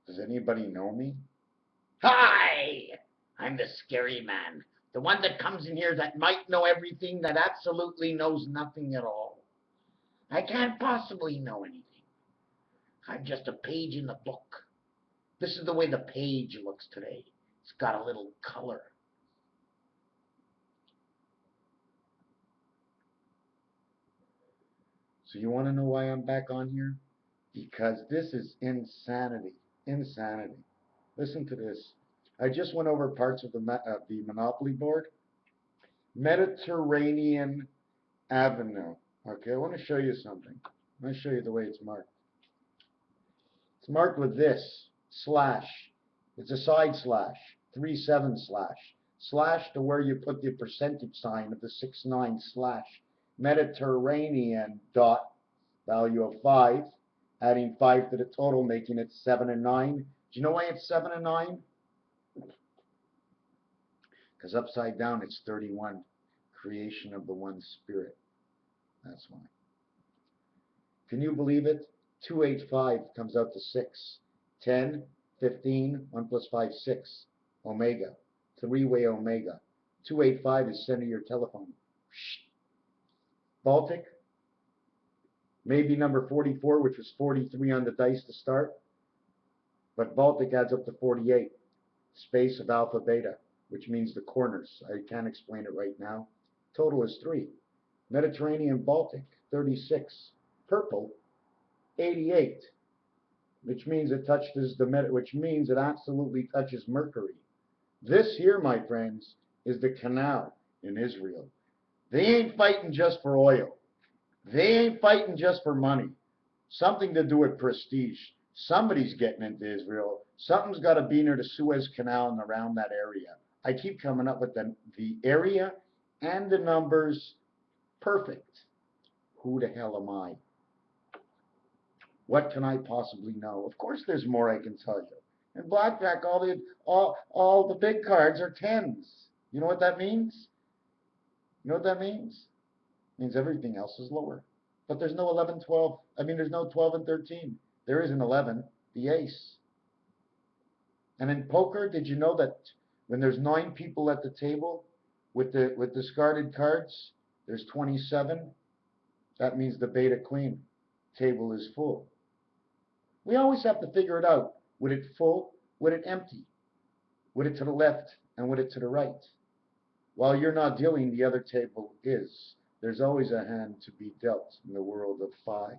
Does anybody know me? Hi! I'm the scary man. The one that comes in here that might know everything, that absolutely knows nothing at all. I can't possibly know anything. I'm just a page in the book. This is the way the page looks today. It's got a little color. So you want to know why I'm back on here? Because this is insanity. Insanity. Listen to this. I just went over parts of the Monopoly board. Mediterranean Avenue. Okay, I want to show you something. I'm going to show you the way it's marked. It's marked with this, slash. It's a side slash, 3-7 slash. Slash to where you put the percentage sign of the 6-9 slash. Mediterranean dot, value of 5, adding 5 to the total, making it 7 and 9. Do you know why it's 7 and 9? Because upside down it's 31, creation of the one spirit. That's why. Can you believe it? 285 comes out to 6. 10, 15, 1 plus 5, 6. Omega. 3-way omega. 285 is center your telephone. Baltic. Maybe number 44, which was 43 on the dice to start. But Baltic adds up to 48. Space of alpha beta, which means the corners. I can't explain it right now. Total is 3. Mediterranean Baltic, 36. Purple, 88, which means it touches which means it absolutely touches Mercury. This here, my friends, is the canal in Israel. They ain't fighting just for oil. They ain't fighting just for money. Something to do with prestige. Somebody's getting into Israel. Something's got to be near the Suez Canal and around that area. I keep coming up with the area and the numbers perfect. Who the hell am I? What can I possibly know? Of course there's more I can tell you. In blackjack, all the big cards are 10s. You know what that means? You know what that means? It means everything else is lower. But there's no 11, 12. I mean, there's no 12 and 13. There is an 11, the ace. And in poker, did you know that when there's 9 people at the table with discarded cards, there's 27? That means the beta queen table is full. We always have to figure it out. Would it full? Would it empty? Would it to the left and would it to the right? While you're not dealing, the other table is. There's always a hand to be dealt in the world of 5.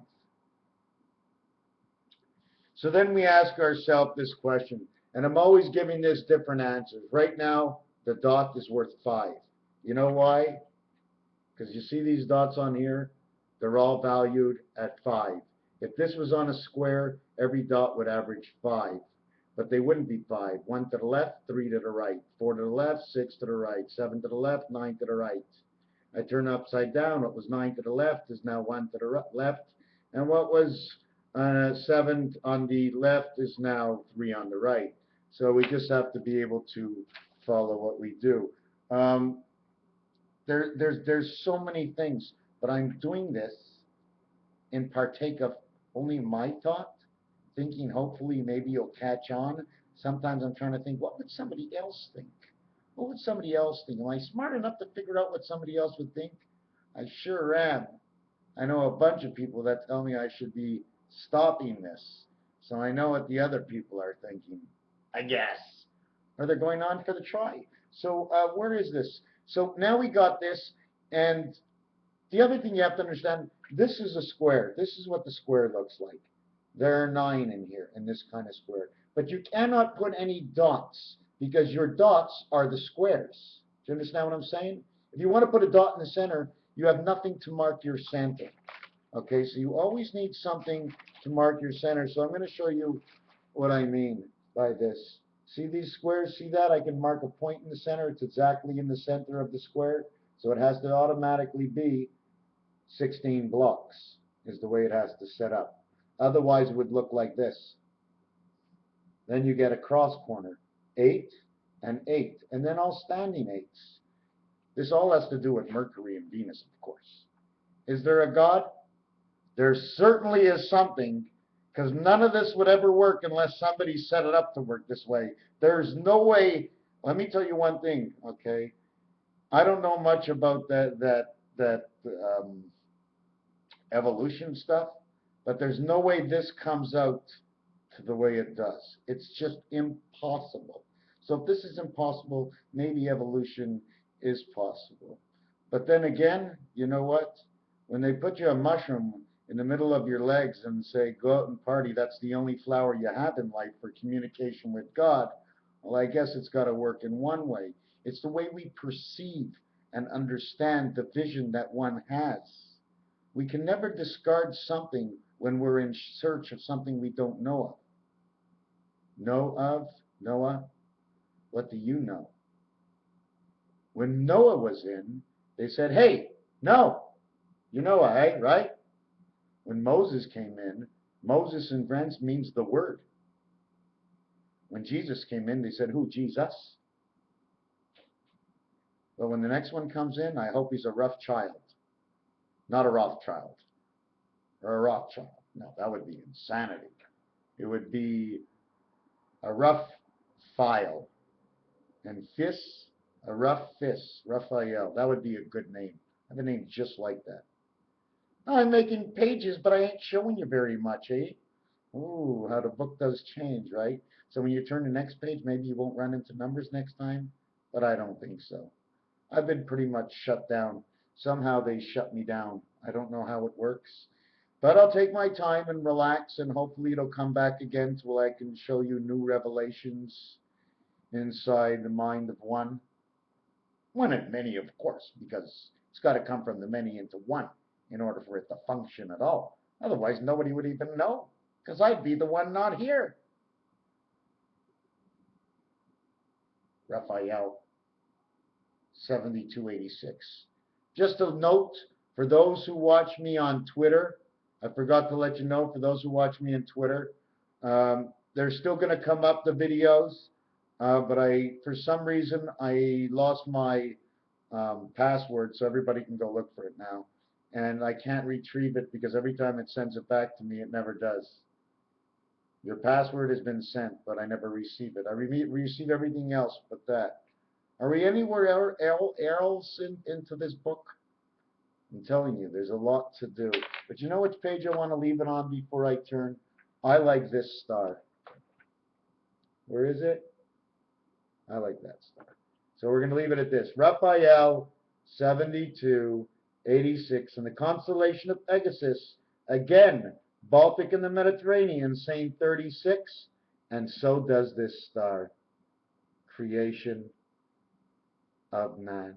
So then we ask ourselves this question, and I'm always giving this different answers. Right now, the dot is worth 5. You know why? Because you see these dots on here? They're all valued at 5. If this was on a square, every dot would average 5. But they wouldn't be 5. 1 to the left, 3 to the right. 4 to the left, 6 to the right. 7 to the left, 9 to the right. I turn upside down. What was 9 to the left is now 1 to the left. And what was 7 on the left is now 3 on the right. So we just have to be able to follow what we do. There's so many things, but I'm doing this in partake of only my thought, thinking hopefully maybe you'll catch on. Sometimes I'm trying to think, what would somebody else think? What would somebody else think? Am I smart enough to figure out what somebody else would think? I sure am. I know a bunch of people that tell me I should be stopping this. So I know what the other people are thinking, I guess. Or they're going on for the try. So where is this? So now we got this, and the other thing you have to understand, this is a square. This is what the square looks like. There are 9 in here, in this kind of square. But you cannot put any dots, because your dots are the squares. Do you understand what I'm saying? If you want to put a dot in the center, you have nothing to mark your center. Okay, so you always need something to mark your center. So I'm going to show you what I mean by this. See these squares? See that? I can mark a point in the center. It's exactly in the center of the square. So it has to automatically be 16 blocks is the way it has to set up. Otherwise, it would look like this. Then you get a cross corner, 8 and 8, and then all standing 8s. This all has to do with Mercury and Venus, of course. Is there a God? There certainly is something, Because none of this would ever work unless somebody set it up to work this way. There's no way. Let me tell you one thing, okay? I don't know much about that evolution stuff, but there's no way this comes out to the way it does. It's just impossible. So if this is impossible, maybe evolution is possible. But then again, you know what? When they put you a mushroom in the middle of your legs and say, go out and party, that's the only flower you have in life for communication with God, well, I guess it's got to work in one way. It's the way we perceive and understand the vision that one has. We can never discard something when we're in search of something we don't know of. Know of? Noah? What do you know? When Noah was in, they said, hey, no, you know I, right? When Moses came in, Moses in French means the word. When Jesus came in, they said, who, Jesus? But when the next one comes in, I hope he's a rough child. Not a Rothschild. Or a Rothschild. No, that would be insanity. It would be a rough file. And Fis, a rough Fis, Raphael. That would be a good name. I have a name just like that. I'm making pages, but I ain't showing you very much, eh? Ooh, how the book does change, right? So when you turn the next page, maybe you won't run into numbers next time, but I don't think so. I've been pretty much shut down. Somehow they shut me down. I don't know how it works, but I'll take my time and relax, and hopefully it'll come back again so I can show you new revelations inside the mind of one. One and many, of course, because it's got to come from the many into one in order for it to function at all. Otherwise, nobody would even know, because I'd be the one not here. Raphael, 7286. Just a note for those who watch me on Twitter. I forgot to let you know, for those who watch me on Twitter, they're still going to come up, the videos, but for some reason, I lost my password, so everybody can go look for it now. And I can't retrieve it because every time it sends it back to me, it never does. Your password has been sent, but I never receive it. I receive everything else but that. Are we anywhere else into this book? I'm telling you, there's a lot to do. But you know which page I want to leave it on before I turn? I like this star. Where is it? I like that star. So we're going to leave it at this. Raphael, 7286, in the constellation of Pegasus. Again, Baltic and the Mediterranean, saying 36. And so does this star. Creation of man.